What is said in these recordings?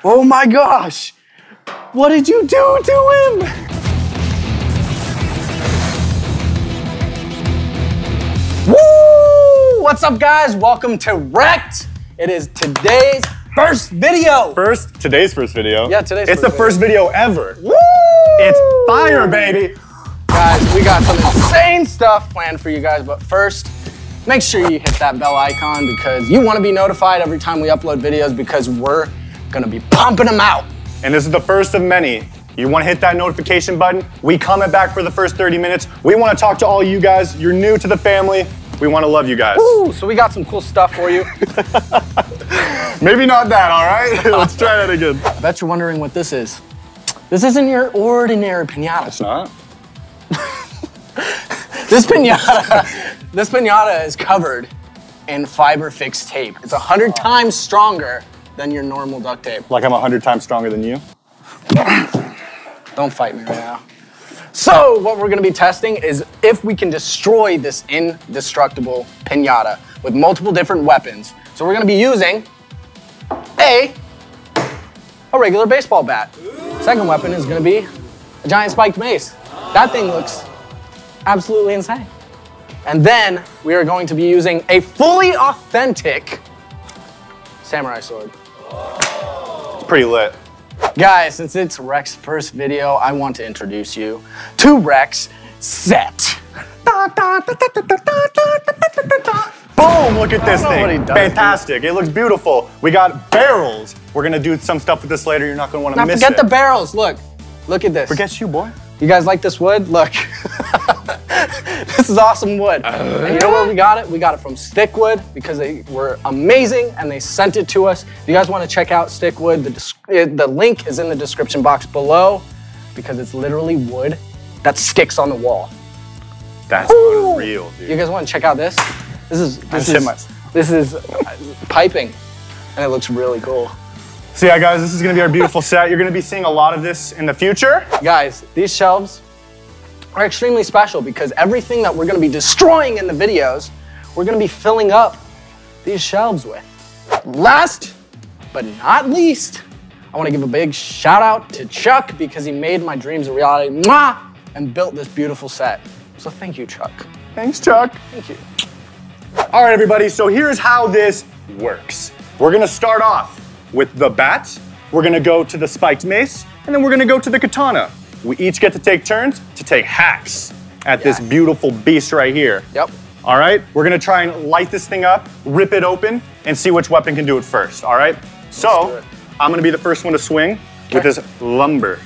Oh my gosh! What did you do to him? Woo! What's up, guys? Welcome to Rekt. It is today's first video. Today's first video? Yeah, today's It's the first video ever. Woo! It's fire, baby. Guys, we got some insane stuff planned for you guys, but first, make sure you hit that bell icon because you want to be notified every time we upload videos because we're gonna be pumping them out. And this is the first of many. You want to hit that notification button. We comment back for the first 30 minutes. We want to talk to all you guys. You're new to the family. We want to love you guys. Woo! So we got some cool stuff for you. Maybe not that, all right? Let's try that again. I bet you're wondering what this is. This isn't your ordinary piñata. It's not? This piñata is covered in fiber fixed tape. It's 100 times stronger than your normal duct tape. Like I'm 100 times stronger than you? Don't fight me right now. So what we're gonna be testing is if we can destroy this indestructible piñata with multiple different weapons. So we're gonna be using a regular baseball bat. Second weapon is gonna be a giant spiked mace. That thing looks absolutely insane. And then we are going to be using a fully authentic samurai sword. It's pretty lit. Guys, since it's Rekt's first video, I want to introduce you to Rekt's set. Boom, look at this thing. What he does, fantastic, it looks beautiful. We got barrels. We're gonna do some stuff with this later. You're not gonna wanna miss it. Forget the barrels, look at this. Forget you, boy. You guys like this wood? Look. This is awesome wood. And you know where we got it? We got it from Stickwood because they were amazing and they sent it to us. If you guys want to check out Stickwood, the link is in the description box below because it's literally wood that sticks on the wall. That's unreal, dude. You guys want to check out this? This is piping and it looks really cool. So yeah, guys, this is gonna be our beautiful set. You're gonna be seeing a lot of this in the future. Guys, these shelves are extremely special because everything that we're gonna be destroying in the videos, we're gonna be filling up these shelves with. Last but not least, I wanna give a big shout out to Chuck because he made my dreams a reality, mwah, and built this beautiful set. So thank you, Chuck. Thanks, Chuck. Thank you. All right, everybody, so here's how this works. We're gonna start off with the bat, we're gonna go to the spiked mace, and then we're gonna go to the katana. We each get to take turns to take hacks at this beautiful beast right here. Yep. All right, we're gonna try and light this thing up, rip it open, and see which weapon can do it first, all right? So, I'm gonna be the first one to swing with this lumber.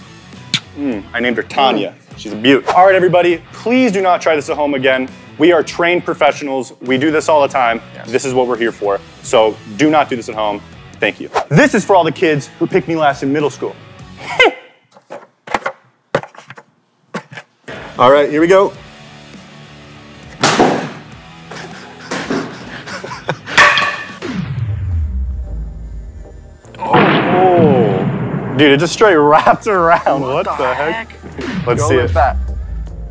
I named her Tanya. She's a beaut. All right, everybody, please do not try this at home again. We are trained professionals. We do this all the time. Yes. This is what we're here for. So do not do this at home. Thank you. This is for all the kids who picked me last in middle school. All right, here we go. Oh, dude, it just straight wrapped around. What the heck? Let's see it.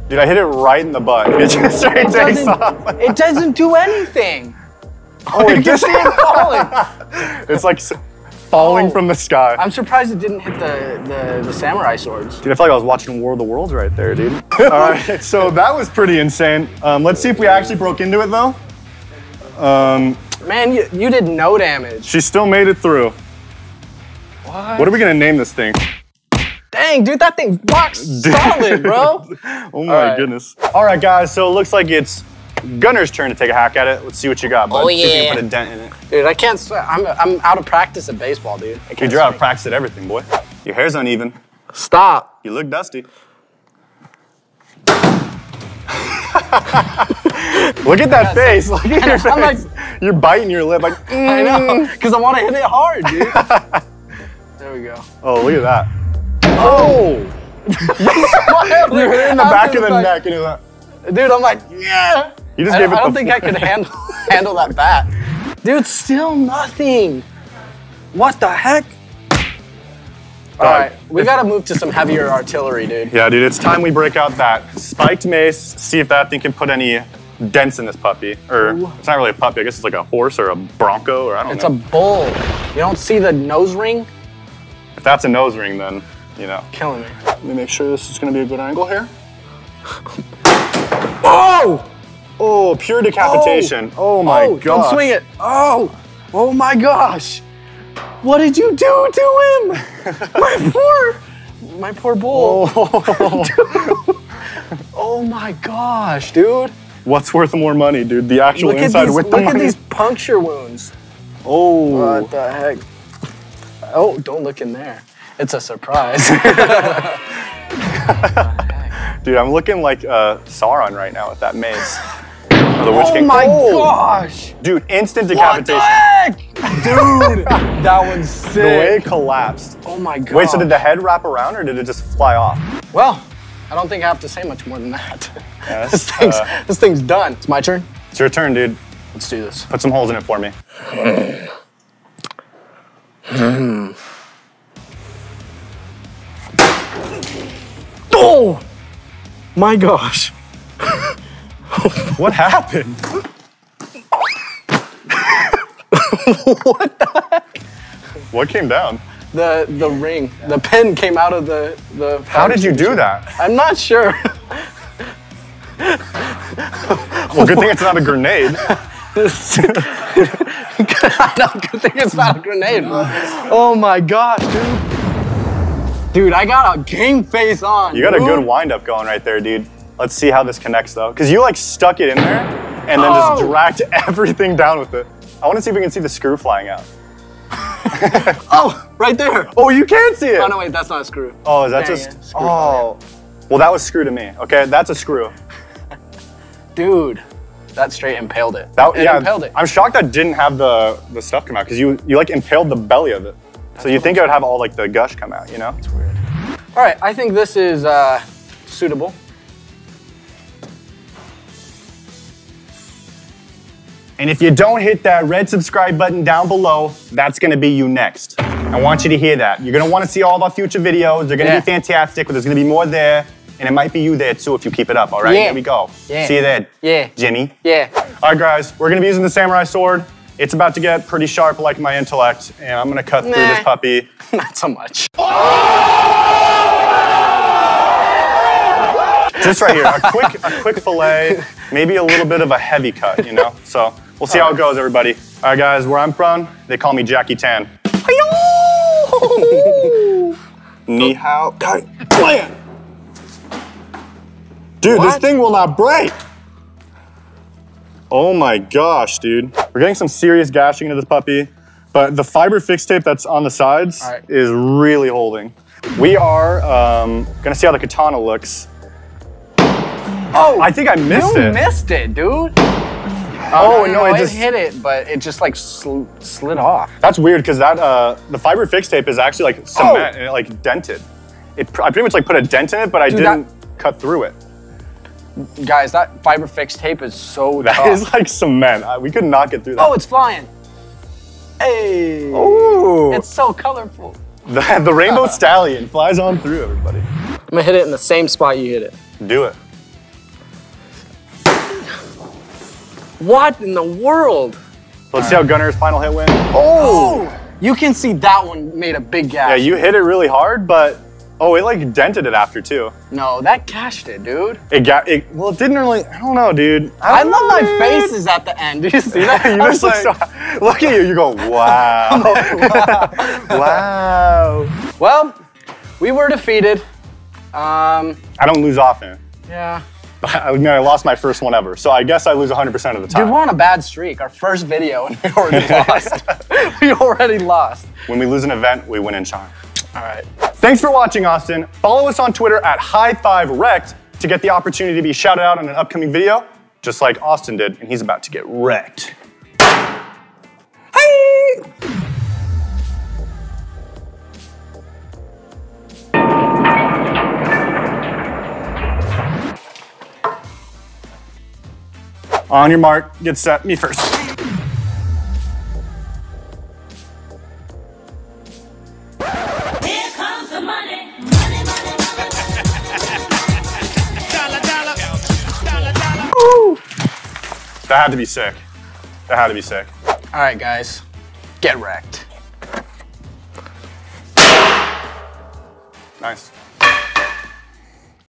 Dude, I hit it right in the butt. It just straight takes off. It doesn't do anything. Oh, it just falling. It's like falling from the sky. I'm surprised it didn't hit the samurai swords. Dude, I feel like I was watching War of the Worlds right there, dude. All right, so that was pretty insane. Let's see if we actually broke into it, though. Man, you did no damage. She still made it through. What are we gonna name this thing? Dang, dude, that thing rocks solid, bro. Oh my goodness. All right, guys, so it looks like it's Gunner's turn to take a hack at it. Let's see what you got, bud. Oh, see if you yeah. can put a dent in it. Dude, I can't swear. I'm out of practice at baseball, dude. Dude, you're out of practice at everything, boy. Your hair's uneven. Stop. You look dusty. Look at that face. Look at your face. Like, you're biting your lip like, I know, because I want to hit it hard, dude. There we go. Oh, look at that. Oh! You hit it in the back of the neck and it was like, dude, I'm like, yeah. You just I gave it don't think I could handle that bat. Dude, still nothing. What the heck? All right, we gotta move to some heavier artillery, dude. Yeah, dude, it's time we break out that spiked mace, see if that thing can put any dents in this puppy. Or, it's not really a puppy, I guess it's like a horse or a bronco, or I don't know. It's a bull. You don't see the nose ring? If that's a nose ring, then, you know. Killing me. Let me make sure this is gonna be a good angle here. Oh! Oh, pure decapitation. Oh my gosh. Don't swing it. Oh! Oh my gosh. What did you do to him? my poor bull. Oh. Oh my gosh, dude. What's worth more money, dude? The actual inside with the money? Look at these puncture wounds. Oh. What the heck? Oh, don't look in there. It's a surprise. Dude, I'm looking like Sauron right now with that mace. The Witch King. Oh my gosh! Dude, instant decapitation. What the heck? Dude, that one's sick. The way it collapsed. Oh my god. Wait, so did the head wrap around or did it just fly off? Well, I don't think I have to say much more than that. Yeah, this thing's done. It's my turn? It's your turn, dude. Let's do this. Put some holes in it for me. Oh! My gosh. What happened? What the heck? What came down? The ring. The pin came out of the How did you do that? I'm not sure. Well, good thing it's not a grenade. Good thing it's not a grenade, bro. Oh my gosh, dude. Dude, I got a game face on. You got a good wind-up going right there, dude. Let's see how this connects, though. Because you, like, stuck it in there and then just dragged everything down with it. I want to see if we can see the screw flying out. Oh, right there. Oh, you can see it. Oh, no, wait, that's not a screw. Oh, is that just... Oh. Well, that was screw to me, okay? That's a screw. Dude, that straight impaled it. Yeah, impaled it. I'm shocked that didn't have the stuff come out because you like impaled the belly of it. So you think it would have all like the gush come out, you know? It's weird. All right, I think this is suitable. And if you don't hit that red subscribe button down below, that's gonna be you next. I want you to hear that. You're gonna wanna see all of our future videos. They're gonna be fantastic, but there's gonna be more there. And it might be you there too if you keep it up, all right? Yeah. Here we go. Yeah. See you there, Yeah. Jimmy. Yeah. All right, guys, we're gonna be using the samurai sword. It's about to get pretty sharp like my intellect, and I'm gonna cut through this puppy. Not so much. Just right here, a quick fillet, maybe a little bit of a heavy cut, you know? So we'll see how it goes, everybody. All right, guys, where I'm from, they call me Jackie Tan. Ni hao, kai, plan. Dude, this thing will not break. Oh my gosh, dude. We're getting some serious gashing into this puppy, but the fiber fix tape that's on the sides is really holding. We are gonna see how the katana looks. Oh, I think I missed it. You missed it, dude. Oh, no, it just hit it, but it just like slid off. That's weird because that the fiber fix tape is actually like cement and it like dented. I pretty much like put a dent in it, but I didn't cut through it. Guys, that fiber fix tape is so tough. That is like cement. We could not get through that. Oh, it's flying. Hey. Oh. It's so colorful. The rainbow stallion flies on through, everybody. I'm gonna hit it in the same spot you hit it. Do it. What in the world? Let's see how Gunner's final hit went. Oh! You can see that one made a big gash. Yeah, you hit it really hard, but oh, it like dented it after too. No, that gashed it, dude. Well, it didn't really, I don't know, dude. I love my faces at the end. Do you see that? You just like, look at you, you go, wow. Wow. Well, we were defeated. I don't lose often. Yeah. I mean, I lost my first one ever, so I guess I lose 100% of the time. Dude, we're on a bad streak. Our first video and we already lost. We already lost. When we lose an event, we win in charm. All right. Thanks for watching, Austin. Follow us on Twitter at High5Rekt to get the opportunity to be shouted out in an upcoming video, just like Austin did, and he's about to get wrecked. Hey! On your mark, get set, me first. That had to be sick. That had to be sick. All right, guys, get wrecked. Nice.